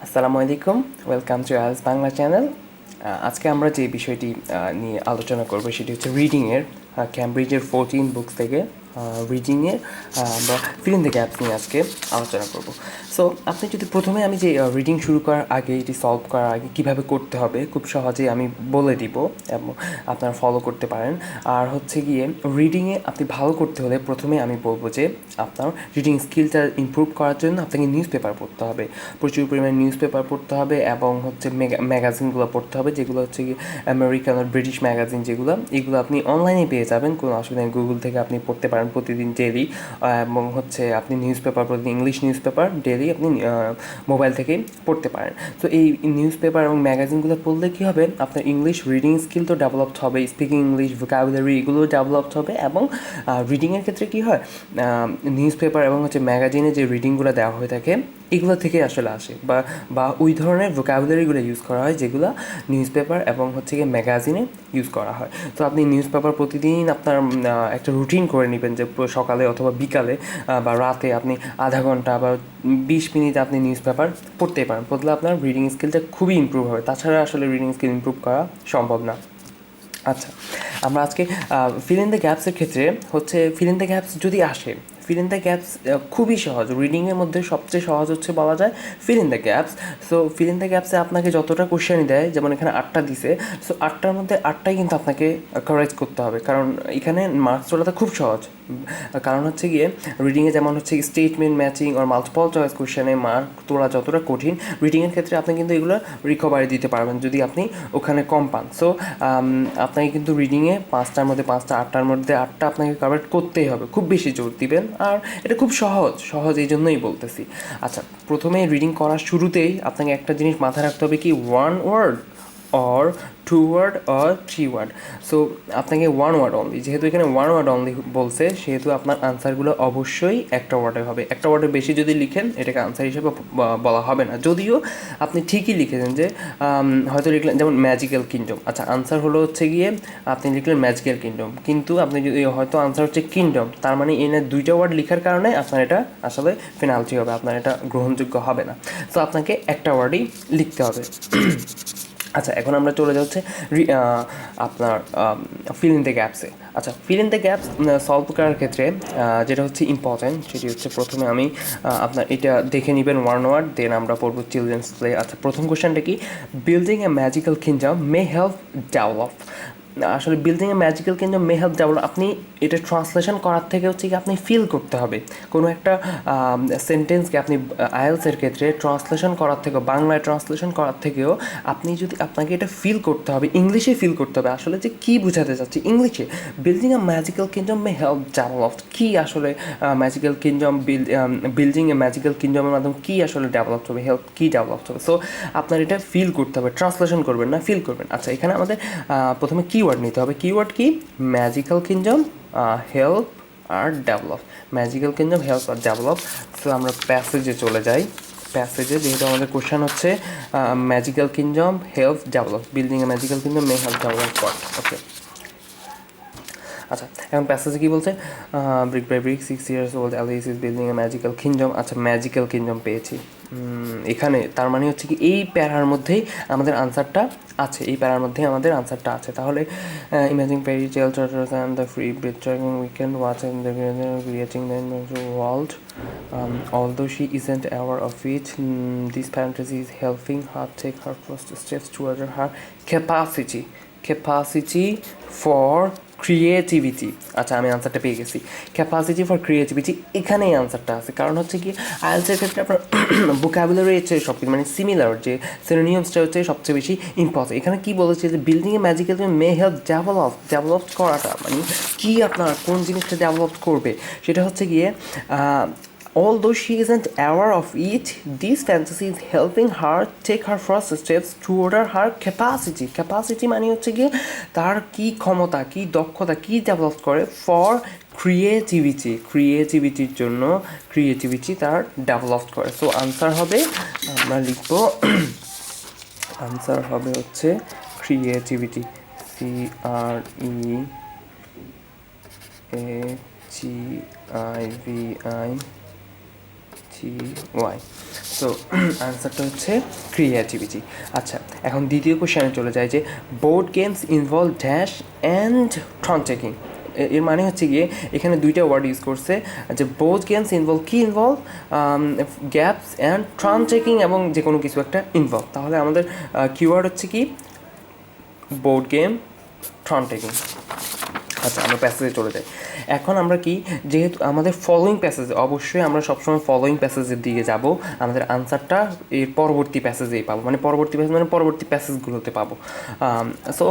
আসসালামু আলাইকুম, welcome to IELTS Bangla channel. আজকে আমরা যে বিষয়টি নিয়ে আলোচনা করব সেটি হচ্ছে রিডিংয়ের, ক্যামব্রিজের 14 বুকস থেকে রিডিংয়ের আমরা ফিল ইন দ্য গ্যাপস নিয়ে আজকে আলোচনা করব। সো আপনি যদি প্রথমে আমি যে রিডিং শুরু করার আগে, এটি সলভ করার আগে কীভাবে করতে হবে খুব সহজেই আমি বলে দিব এবং আপনারা ফলো করতে পারেন। আর হচ্ছে গিয়ে রিডিংয়ে আপনি ভালো করতে হলে প্রথমে আমি বলবো যে আপনার রিডিং স্কিলটা ইমপ্রুভ করার জন্য আপনাকে নিউজ পেপার পড়তে হবে, প্রচুর পরিমাণে নিউজ পেপার পড়তে হবে এবং হচ্ছে ম্যাগাজিনগুলো পড়তে হবে, যেগুলো হচ্ছে কি আমেরিকান আর ব্রিটিশ ম্যাগাজিন, এগুলো আপনি অনলাইনে পেয়ে যাবেন, কোনো অসুবিধা নেই। গুগল থেকে আপনি পড়তে পারেন প্রতিদিন ডেলি, এবং হচ্ছে আপনি নিউজ পেপার প্রতিদিন ইংলিশ নিউজ পেপার ডেলি আপনি মোবাইল থেকেই পড়তে পারেন। তো এই নিউজ পেপার এবং ম্যাগাজিনগুলো পড়লে কী হবে, আপনার ইংলিশ রিডিং স্কিল তো ডেভেলপড হবে, স্পিকিং ইংলিশ, ভোকাবুলারি এগুলো ডেভেলপড হবে। এবং রিডিংয়ের ক্ষেত্রে কী হয়, নিউজ পেপার এবং হচ্ছে ম্যাগাজিনে যে রিডিংগুলো দেওয়া হয়ে থাকে এগুলো থেকে আসলে আসে, বা ওই ধরনের ভোকাবুলারিগুলো ইউজ করা হয় যেগুলো নিউজ পেপার এবং হচ্ছে গিয়ে ম্যাগাজিনে ইউজ করা হয়। তো আপনি নিউজ পেপার প্রতিদিন আপনার একটা রুটিন করে নেবেন যে সকালে অথবা বিকালে বা রাতে আপনি আধা ঘন্টা বা 20 মিনিট আপনি নিউজ পেপার পড়তেই পারেন। পড়লে আপনার রিডিং স্কিলটা খুবই ইমপ্রুভ হবে, তাছাড়া আসলে রিডিং স্কিল ইমপ্রুভ করা সম্ভব না। আচ্ছা, আমরা আজকে ফিল ইন দ্য গ্যাপসের ক্ষেত্রে হচ্ছে ফিল ইন দ্য গ্যাপস যদি আসে, ফিল ইন দ্য গ্যাপস খুবই সহজ। রিডিংয়ের মধ্যে সবচেয়ে সহজ হচ্ছে বলা যায় fill in the gaps. So fill in the গ্যাপসে আপনাকে যতটা কোশ্চেনই দেয়, যেমন এখানে 8টা দিছে, সো 8টার মধ্যে 8টাই কিন্তু আপনাকে কারেক্ট করতে হবে, কারণ এখানে মার্কস তোলাটা খুব সহজ। কারণ হচ্ছে গিয়ে রিডিংয়ে যেমন হচ্ছে স্টেটমেন্ট ম্যাচিং আর মাল্টিপল চয়েস কোশ্চেনে মার্ক তোলা যতটা কঠিন, রিডিংয়ের ক্ষেত্রে আপনি কিন্তু এগুলো রিকভারি দিতে পারবেন যদি আপনি ওখানে কম পান। সো আপনাকে কিন্তু রিডিংয়ে 5টার মধ্যে 5টা, 8টার মধ্যে 8টা আপনাকে কভার করতেই হবে, খুব বেশি জোর দিবেন। আর এটা খুব সহজ এই জন্যই বলতেছি। আচ্ছা, প্রথমে রিডিং করার শুরুতেই আপনাকে একটা জিনিস মাথায় রাখতে হবে, কি one word or 2 word or 3 word. So আপনাকে 1 ওয়ার্ড অনলি, যেহেতু এখানে 1 ওয়ার্ড অনলি বলছে, সেহেতু আপনার আনসারগুলো অবশ্যই একটা ওয়ার্ডে হবে। একটা ওয়ার্ডের বেশি যদি লিখেন এটাকে আনসার হিসেবে বলা হবে না, যদিও আপনি ঠিকই লিখেছেন যে হয়তো লিখলেন যেমন ম্যাজিক্যাল কিংডম। আচ্ছা, আনসার হলো হচ্ছে গিয়ে আপনি লিখলেন ম্যাজিক্যাল কিংডম, কিন্তু আপনি যদি হয়তো আনসার হচ্ছে কিংডম, তার মানে এনে 2টা ওয়ার্ড লেখার কারণে আপনার এটা আসলে পেনাল্টি হবে, আপনার এটা গ্রহণযোগ্য হবে না। তো আপনাকে একটা ওয়ার্ডই লিখতে হবে। আচ্ছা, এখন আমরা চলে যাচ্ছে আপনার ফিল ইন দ্য গ্যাপসে। আচ্ছা, fill in the gaps solve করার ক্ষেত্রে যেটা হচ্ছে ইম্পর্ট্যান্ট, সেটি হচ্ছে প্রথমে আমি আপনার এটা দেখে নেবেন 1 ওয়ার্ড, দেন আমরা পড়বো চিলড্রেন্স প্লে। আচ্ছা, প্রথম কোয়েশ্চেনটা কি, building a magical kingdom may help develop. আসলে building a magical kingdom may help develop, আপনি এটা ট্রান্সলেশন করার থেকে হচ্ছে কি আপনি ফিল করতে হবে। কোনো একটা সেন্টেন্সকে আপনি আইএলসের ক্ষেত্রে ট্রান্সলেশন করার থেকেও, বাংলায় ট্রান্সলেশন করার থেকেও আপনি যদি আপনাকে এটা ফিল করতে হবে, ইংলিশে ফিল করতে হবে আসলে যে কী বোঝাতে চাচ্ছি ইংলিশে। Building a magical kingdom may help develop, কী আসলে magical kingdom, building a magical কিংডমের মাধ্যমে কী আসলে ডেভেলপ হবে, হেল্প কী ডেভেলপ হবে। সো আপনার এটা ফিল করতে হবে, ট্রান্সলেশন করবেন না, ফিল করবেন। আচ্ছা, এখানে আমাদের প্রথমে কিওয়ার্ড নিতে হবে। কিওয়ার্ড কি, ম্যাজিক্যাল কিংডম, হেল্প আর ডেভেলপ। ম্যাজিক্যাল কিংডম, হেল্প আর ডেভেলপ। সো আমরা প্যাসেজে চলে যাই। প্যাসেজে যেহেতু আমাদের কোশ্চেন হচ্ছে magical kingdom help develop, building a magical kingdom may help develop কর। ওকে, আচ্ছা, এখন প্যাসেজে কী বলছে, brick by brick 6 years old Alice is building a magical kingdom. আচ্ছা, ম্যাজিক্যাল কিংডম পেয়েছি এখানে, তার মানে হচ্ছে কি এই প্যারার মধ্যেই আমাদের আনসারটা আছে, এই প্যারার মধ্যেই আমাদের আনসারটা আছে। তাহলে imaging fairy tale charters and the free be tracking weekend watch in the creating the world although she isn't aware of it, this fantasy is helping her take her first steps towards her capacity for creativity. আচ্ছা, আমি আনসারটা পেয়ে গেছি, capacity for creativity, এখানেই আনসারটা আছে। কারণ হচ্ছে কি আইএলসের ক্ষেত্রে আপনার ভোকাবুলারি হচ্ছে সব কিছু মানে সিমিলার, যে সিনোনিয়ামসটা হচ্ছে সবচেয়ে বেশি ইম্পর্টেন্ট। এখানে কি বলেছে যে বিল্ডিংয়ে ম্যাজিক্যাল মে হেল্প ডেভেলপ করাটা মানে কি, আপনার কোন জিনিসটা ডেভেলপ করবে সেটা হচ্ছে গিয়ে although she isn't aware of it, this fantasy is helping her take her first steps toward her capacity মানে হচ্ছে গিয়ে তার কি ক্ষমতা, কি দক্ষতা, কি ডেভেলপ করে ফর ক্রিয়েটিভিটির জন্য, ক্রিয়েটিভিটি তার ডেভেলপ করে। সো আনসার হবে, আমরা লিখব আনসার হবে হচ্ছে creativity, CREATIVITY T Y. So আনসারটা হচ্ছে ক্রিয়েটিভিটি। আচ্ছা, এখন দ্বিতীয় কোশ্চেনে চলে যায় যে board games involve dash and ট্রন checking. এর মানে হচ্ছে গিয়ে এখানে দুইটা ওয়ার্ড ইউজ করছে যে বোথ গেমস ইনভলভ, কি involve, gaps and turn checking, এবং যে কোনো কিছু একটা ইনভলভ। তাহলে আমাদের কিওয়ার্ড হচ্ছে কি বোর্ড গেম, ট্রান চেকিং। আচ্ছা, আমরা প্যাসেজে চলে যাই। এখন আমরা কি, যেহেতু আমাদের ফলোয়িং প্যাসেজ, অবশ্যই আমরা সবসময় ফলোয়িং প্যাসেজের দিকে যাব, আমাদের আনসারটা এর পরবর্তী প্যাসেজেই পাবো, মানে পরবর্তী প্যাসেজ মানে পরবর্তী প্যাসেজগুলোতে পাবো। So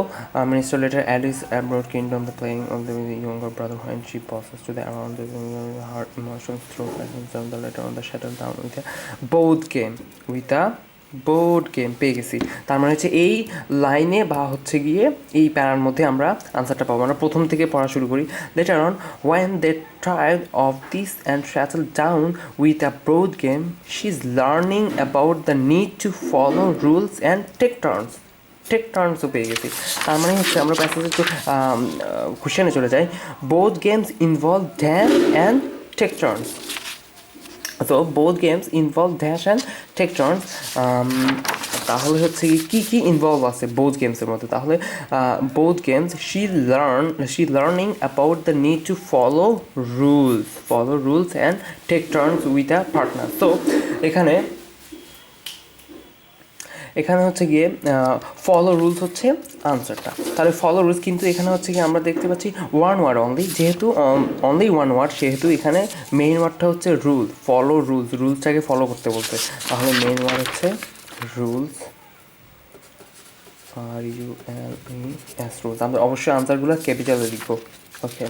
minister letter Alice abroad kingdom the playing of the younger brother when she passes to the around the her emotions through the letter on the shuttle down with a board game, with a board game পেয়ে গেছি। তার মানে হচ্ছে এই লাইনে বা হচ্ছে গিয়ে এই প্যারার মধ্যে আমরা আনসারটা পাবো। আমরা প্রথম থেকে পড়া শুরু করি। Later on when they tried of this and shuttle down with a board game she is learning about the need to follow rules and take টার্নসও পেয়ে গেছি। তার মানে হচ্ছে আমরা প্যাসেজে কোশ্চেনে চলে যাই। Both games involve dash and take turns. তো both games involve dash and take turns. তাহলে হচ্ছে কি ইনভলভ আছে বোথ গেমসের মধ্যে? তাহলে both games she learning about the need to follow rules and take turns with a partner. তো এখানে হচ্ছে গিয়ে ফলো রুলস হচ্ছে আনসারটা। তাহলে ফলো রুলস, কিন্তু এখানে হচ্ছে গিয়ে আমরা দেখতে পাচ্ছি ওয়ান ওয়ার্ড অনলি, যেহেতু অনলি ওয়ান ওয়ার্ড, সেহেতু এখানে মেইন ওয়ার্ডটা হচ্ছে রুল, ফলো রুলসটাকে ফলো করতে বলতে। তাহলে মেইন ওয়ার্ড হচ্ছে রুলস, RULES, রুলস। আমরা অবশ্যই আনসারগুলো ক্যাপিটালে লিখবো। ওকে,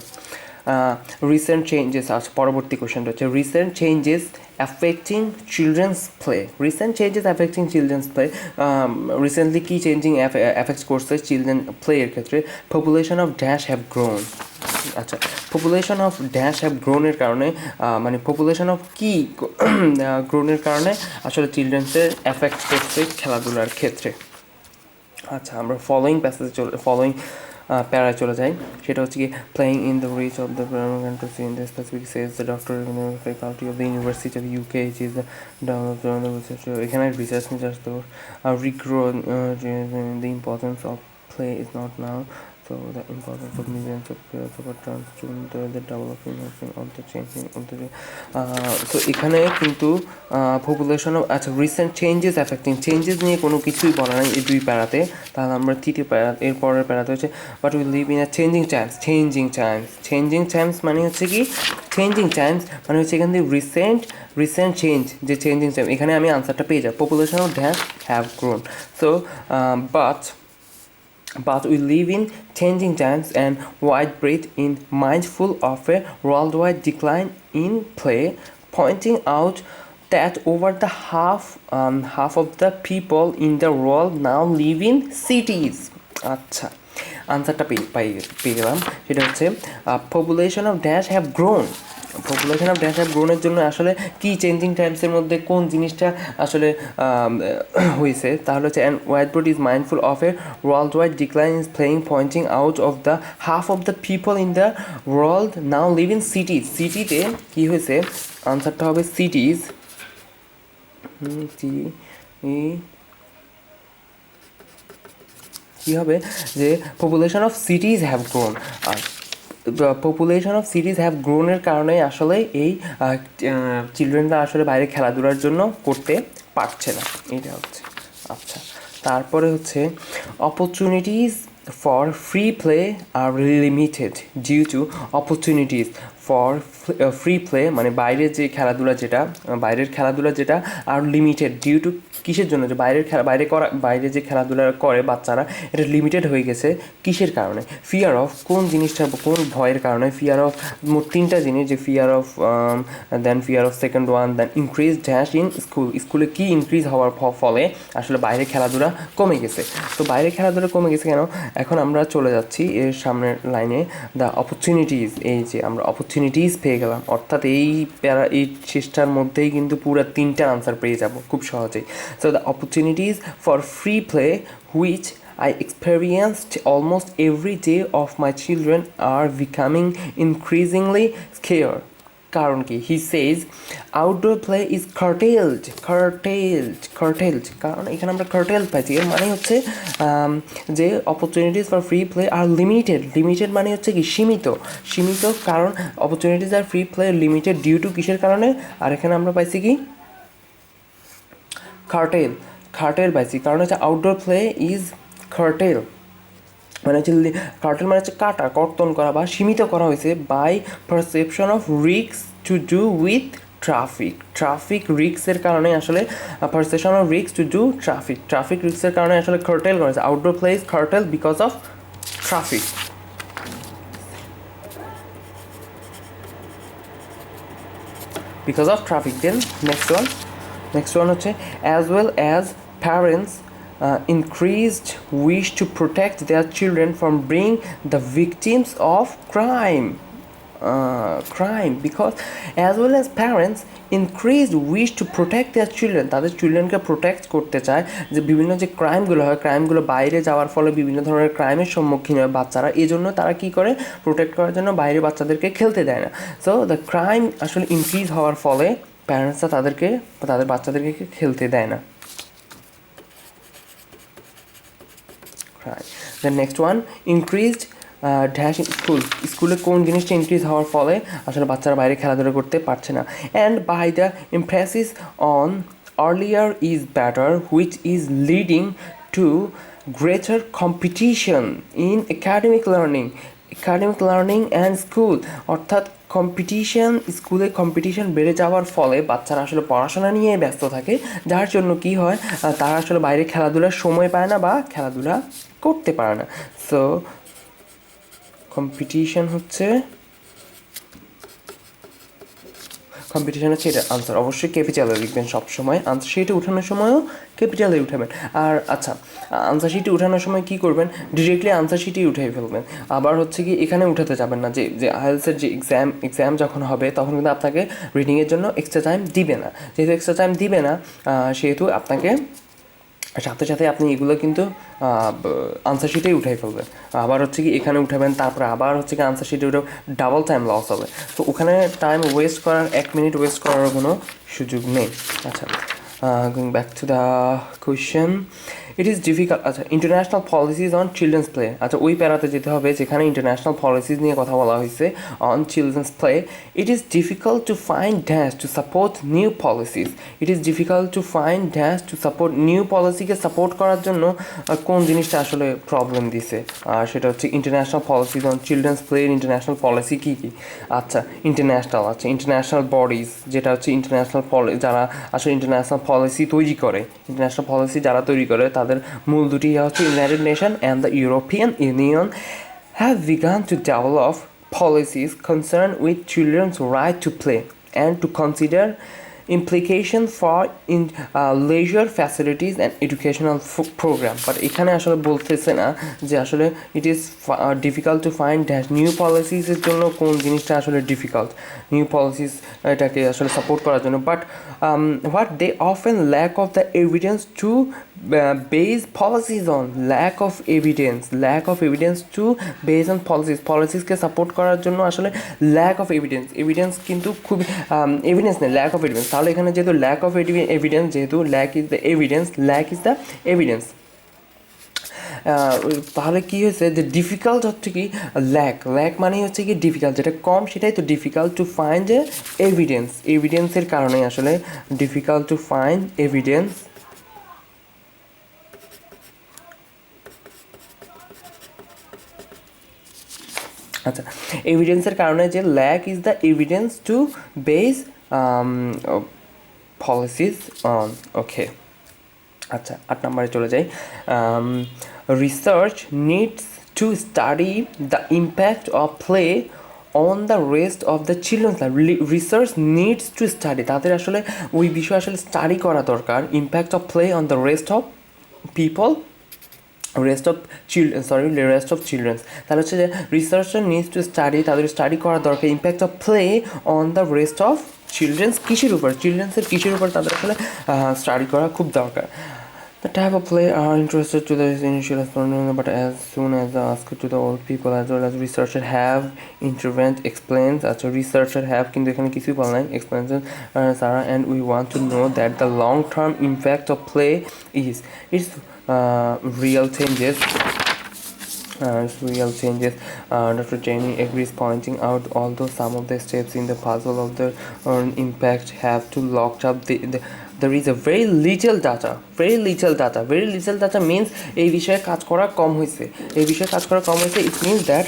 রিসেন্ট চেঞ্জেস। আচ্ছা, পরবর্তী কোয়েশ্চেনটা হচ্ছে recent changes affecting children's play. Recently কি চেঞ্জিং অ্যাফেক্ট করছে চিলড্রেন প্লে এর ক্ষেত্রে? Population of dash have grown. আচ্ছা, পপুলেশন অফ ড্যাশ হ্যাভ গ্রোনের কারণে, মানে পপুলেশন অফ কি গ্রোনের কারণে আসলে চিলড্রেন্সের এফেক্ট করছে খেলাধুলার ক্ষেত্রে। আচ্ছা, আমরা ফলোয়িং প্যারায় চলে যাই। সেটা হচ্ছে কি playing in the reach of the country in the specific says the doctor faculty of the university of UK is the এখানে research regrow the importance of play is not now, so the importance of millions of players over turns to the developing of the changing of the তো এখানে কিন্তু population of, আচ্ছা, recent changes affecting, changes নিয়ে কোনো কিছুই বলা নাই এই দুই প্যারাতে। তাহলে আমরা তৃতীয় প্যারা, এর পরের প্যারাতে হচ্ছে but we live in a changing Times মানে হচ্ছে কি মানে হচ্ছে এখান থেকে রিসেন্ট চেঞ্জ, যে চেঞ্জিং টাইম, এখানে আমি আনসারটা পেয়ে যাই। Population of dash have grown. So but we live in changing times and wide breadth in mindful of a worldwide decline in play, pointing out that over the half of the people in the world now live in cities. আচ্ছা, আনসারটা পেয়ে গেলাম। সেটা হচ্ছে population of dash have grown. Population of dash have গ্রোনের জন্য আসলে কি চেঞ্জিং টাইমসের মধ্যে কোন জিনিসটা আসলে হয়েছে? তাহলে হচ্ছে and whiteboard is mindful of a world wide decline is playing pointing out of the half of the people in the world now live in cities. সিটিতে কী হয়েছে? আনসারটা হবে সিটিজ, কী হবে যে population of cities have grown. আর population of cities have গ্রোনের কারণে আসলে এই চিলড্রেনরা আসলে বাইরে খেলাধুলার জন্য করতে পারছে না, এটা হচ্ছে। আচ্ছা, তারপরে হচ্ছে opportunities for free play are limited due to opportunities for free play, মানে বাইরের খেলাধুলা যেটা আর লিমিটেড ডিউ টু কিসের জন্য? যে বাইরে যে খেলাধুলা করে বাচ্চারা, এটা লিমিটেড হয়ে গেছে কিসের কারণে? ফিয়ার অফ, কোন জিনিসটা, কোন ভয়ের কারণে? ফিয়ার অফ মোট তিনটা জিনিস, যে fear of, then fear of second one, then increase dash in স্কুলে কি ইনক্রিজ হওয়ার ফলে আসলে বাইরে খেলাধুলা কমে গেছে। তো বাইরে খেলাধুলা কমে গেছে কেন? এখন আমরা চলে যাচ্ছি এর সামনের লাইনে, দ্য অপরচুনিটিস। এই যে আমরা অপরচুনিটিস পেয়ে গেলাম, অর্থাৎ এই শেষটার মধ্যেই কিন্তু পুরো তিনটা আনসার পেয়ে যাব খুব সহজেই। So the opportunities for free play which I experienced almost every day of my children are becoming increasingly scarce. কারণ কি? He says outdoor play is curtailed, কারণ এখানে আমরা কার্টেলড পাইছি। এর মানে হচ্ছে যে opportunities for free play are limited মানে হচ্ছে কি সীমিত, কারণ opportunities are free play limited due to কিসের কারণে? আর এখানে আমরা পাইছি কি কার্টেল পাইছি, কারণ হচ্ছে আউটডোর প্লে ইজ কার্টেল মানে হচ্ছে কার্টেল মানে হচ্ছে কর্তন করা বা সীমিত করা হয়েছে by perception of risk to do with traffic রিস্কের কারণে আসলে perception of risk to do traffic রিস্কের কারণে আসলে কার্টেল করা হয়েছে। Outdoor play is curtail because of traffic. Then next one হচ্ছে as well as parents increased wish to protect their children from being the victims of crime because as well as parents increased wish to protect their children, তাদের চিলড্রেনকে protect করতে চায় যে বিভিন্ন যে ক্রাইমগুলো বাইরে যাওয়ার ফলে বিভিন্ন ধরনের ক্রাইমের সম্মুখীন হয় বাচ্চারা, এই জন্য তারা কী করে, প্রোটেক্ট করার জন্য বাইরে বাচ্চাদেরকে খেলতে দেয় না। সো দ্য ক্রাইম আসলে ইনক্রিজ হওয়ার ফলে প্যারেন্টসরা তাদের বাচ্চাদেরকে খেলতে দেয় না। The next one, increased dash স্কুলে কোন জিনিসটা ইনক্রিজ হওয়ার ফলে আসলে বাচ্চারা বাইরে খেলাধুলা করতে পারছে না। And by the emphasis on earlier is better which is leading to greater competition in academic learning and school, অর্থাৎ স্কুলে কম্পিটিশন বেড়ে যাওয়ার ফলে বাচ্চারা আসলে পড়াশোনা নিয়ে ব্যস্ত থাকে, যার জন্য কি হয়, তারা আসলে বাইরে খেলাধুলার সময় পায় না বা খেলাধুলা করতে পারে না। সো কম্পিটিশন হচ্ছে এটা আনসার। অবশ্যই ক্যাপিটালে লিখবেন সবসময়, আনসার শিটে উঠানোর সময়ও ক্যাপিটালে উঠাবেন। আর আচ্ছা, আনসার শিটে উঠানোর সময় কী করবেন, ডিরেক্টলি আনসার শিটেই উঠাই ফেলবেন। আবার হচ্ছে কি এখানে উঠাতে যাবেন না, যে আইএলটিএসের যে এক্সাম যখন হবে তখন কিন্তু আপনাকে রিডিংয়ের জন্য এক্সট্রা টাইম দিবে না। যেহেতু এক্সট্রা টাইম দিবে না সেহেতু আপনাকে সাথে আপনি এগুলো কিন্তু আনসার শিটেই উঠাই ফেলবেন। আবার হচ্ছে কি এখানে উঠাবেন, তারপরে আবার হচ্ছে কি আনসার শিটে উঠে ডাবল টাইম লস হবে। তো ওখানে টাইম ওয়েস্ট করার 1 মিনিট ওয়েস্ট করার কোনো সুযোগ নেই। আচ্ছা, going back to the question, it is difficult. আচ্ছা, international policies on children's play. আচ্ছা, ওই প্যারাতে যেতে হবে যেখানে ইন্টারন্যাশনাল পলিসিজ নিয়ে কথা বলা হয়েছে on children's play. It is difficult to find dash to support new policies. New পলিসিকে সাপোর্ট করার জন্য কোন জিনিসটা আসলে প্রবলেম দিছে, সেটা হচ্ছে international policies on children's play. International policy কী কী? আচ্ছা, ইন্টারন্যাশনাল বডিজ, যেটা হচ্ছে যারা আসলে ইন্টারন্যাশনাল পলিসি তৈরি করে, যারা তৈরি করে তাদের মূল দুটি হচ্ছে United nation and the European union have began to develop policies concerned with children's right to play and to consider implication for leisure facilities and educational program. But এখানে আসলে বলতেছে না যে আসলে it is difficult to find that new পলিসিসের জন্য কোন জিনিসটা আসলে ডিফিকাল্ট, নিউ পলিসিস এটাকে আসলে সাপোর্ট করার জন্য। But what they often lack of the evidence to base policies on, lack of evidence to base on পলিসিসকে সাপোর্ট করার জন্য আসলে ল্যাক অফ এভিডেন্স কিন্তু খুব এভিডেন্স নেই, ল্যাক অফ এভিডেন্স। তাহলে এখানে যেহেতু ল্যাক অফ এভিডেন্স, যেহেতু ল্যাক ইজ দ্য এভিডেন্স, তাহলে কী হয়েছে যে ডিফিকাল্ট হচ্ছে কি ল্যাক মানেই হচ্ছে কি ডিফিকাল্ট, যেটা কম সেটাই তো ডিফিকাল্ট টু ফাইন্ড যে এভিডেন্সের কারণে আসলে ডিফিকাল্ট টু ফাইন্ড এভিডেন্স। আচ্ছা, এভিডেন্সের কারণে যে lack is the evidence to base policies on. Okay, আচ্ছা 8 নম্বরে চলে যাই। Research needs to study the impact of play on the rest of the children's life. Research needs to study, তাদের আসলে ওই বিষয়ে আসলে স্টাডি করা দরকার। Impact of play on the rest of children's, তাহলে হচ্ছে যে রিসার্চার নিডস টু স্টাডি, তাদের স্টাডি করা দরকার impact of play on the rest of চিলড্রেন্সের কিসের উপর তাদের আসলে স্টাডি করা খুব দরকার। The type of play are interested to the initial respondent, but as soon as asked to the old people as well as researcher have intervened explains আচ্ছা researcher have কিন্তু এখানে কিছুই বলা নাই explains Sarah and we want to know that the long term impact of play is its real changes. Real changes. Dr. Jamie agrees, pointing out although some of the steps in the puzzle of the impact have to locked up there is a very little data. Very little data means এই বিষয়ে কাজ করা কম হয়েছে it means that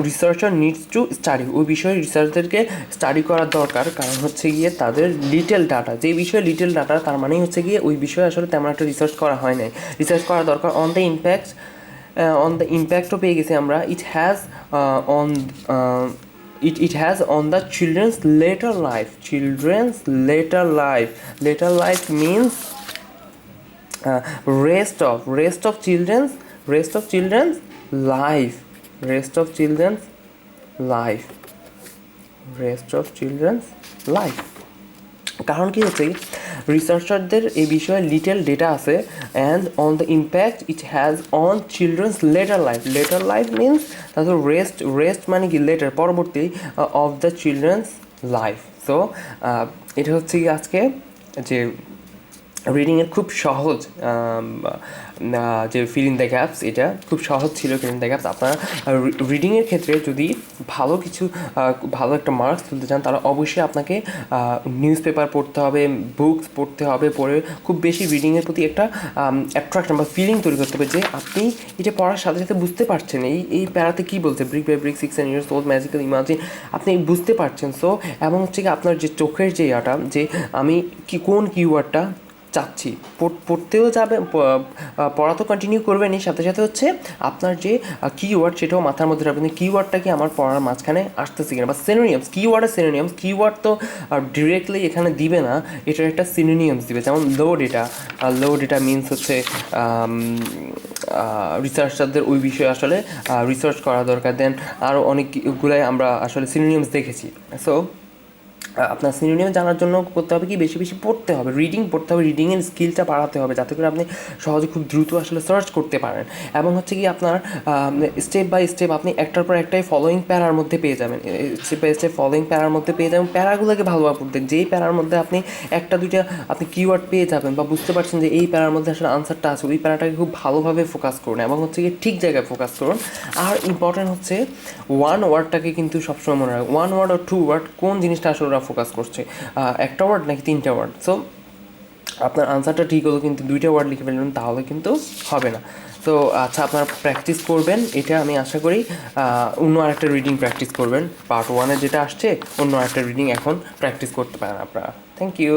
researcher needs to study ওই বিষয়ে রিসার্চারকে study করার দরকার কারণ হচ্ছে গিয়ে তাদের লিটল ডাটা যে বিষয়ে লিটল ডাটা তার মানেই হচ্ছে গিয়ে ওই বিষয়ে আসলে তেমন একটা রিসার্চ করা হয় নাই রিসার্চ করা দরকার on the impactও পেয়ে গেছি আমরা it has on the children's later life means rest of children's life কারণ কি হচ্ছে রিসার্চারদের এই বিষয়ে লিটল ডেটা আছে and on the impact it has on children's letter life means তাদের রেস্ট মানে কি লেটার পরবর্তী of the children's life so এটা হচ্ছে কি আজকে যে রিডিংয়ের খুব সহজ যে ফিল ইন দ্য গ্যাপস এটা খুব সহজ ছিল ফিল ইন দ্য গ্যাপস আপনারা রিডিংয়ের ক্ষেত্রে যদি ভালো একটা মার্কস তুলতে চান তাহলে অবশ্যই আপনাকে নিউজ পেপার পড়তে হবে বুকস পড়তে হবে পড়ে খুব বেশি রিডিংয়ের প্রতি একটা অ্যাট্রাকশন বা ফিলিং তৈরি করতে হবে যে আপনি এটা পড়ার সাথে সাথে বুঝতে পারছেন এই প্যারাতে কী বলছে brick by brick 6 years old magical imagine আপনি বুঝতে পারছেন সো এবং হচ্ছে কি আপনার যে চোখের যে ইয়াটা যে আমি কোন কিওয়ার্ডটা চাচ্ছি পড়তেও যাবে পড়া তো কন্টিনিউ করবেনই সাথে সাথে হচ্ছে আপনার যে কিওয়ার্ড সেটাও মাথার মধ্যে রাখবেন কিওয়ার্ডটা কি আমার পড়ার মাঝখানে আসতেছে কিনা বা সিনোনিয়ামস কিওয়ার্ড তো ডিরেক্টলি এখানে দিবে না এটার একটা সিনোনিয়ামস দিবে যেমন লো ডেটা মিনস হচ্ছে রিসার্চারদের ওই বিষয়ে আসলে রিসার্চ করা দরকার দেন আরও অনেকগুলাই আমরা আসলে সিনোনিয়ামস দেখেছি সো আপনার সিনোনিয়াম জানার জন্য করতে হবে কি বেশি বেশি পড়তে হবে রিডিংয়ের স্কিলটা বাড়াতে হবে যাতে করে আপনি সহজে খুব দ্রুত আসলে সার্চ করতে পারেন এবং হচ্ছে কি আপনার স্টেপ বাই স্টেপ আপনি একটার পর একটাই ফলোয়িং প্যারার মধ্যে পেয়ে যাবেন প্যারাগুলোকে ভালোভাবে পড়তেন যেই প্যারার মধ্যে আপনি একটা দুইটা আপনি কিওয়ার্ড পেয়ে যাবেন বা বুঝতে পারছেন যে এই প্যারার মধ্যে আসলে আনসারটা আছে ওই প্যারাটাকে খুব ভালোভাবে ফোকাস করুন এবং হচ্ছে কি ঠিক জায়গায় ফোকাস করুন আর ইম্পর্টেন্ট হচ্ছে ওয়ান ওয়ার্ডটাকে কিন্তু সবসময় মনে রাখবেন ওয়ান ওয়ার্ড আর টু ওয়ার্ড কোন জিনিসটা আসলে ওরা ফোকাস করছে একটা ওয়ার্ড নাকি তিনটা ওয়ার্ড সো আপনার আনসারটা ঠিক হলো কিন্তু দুইটা ওয়ার্ড লিখে ফেলবেন তাহলে কিন্তু হবে না তো আচ্ছা আপনারা প্র্যাকটিস করবেন এটা আমি আশা করি অন্য আরেকটা রিডিং প্র্যাকটিস করবেন পার্ট 1 যেটা আসছে অন্য আরেকটা রিডিং এখন প্র্যাকটিস করতে পারেন আপনারা থ্যাংক ইউ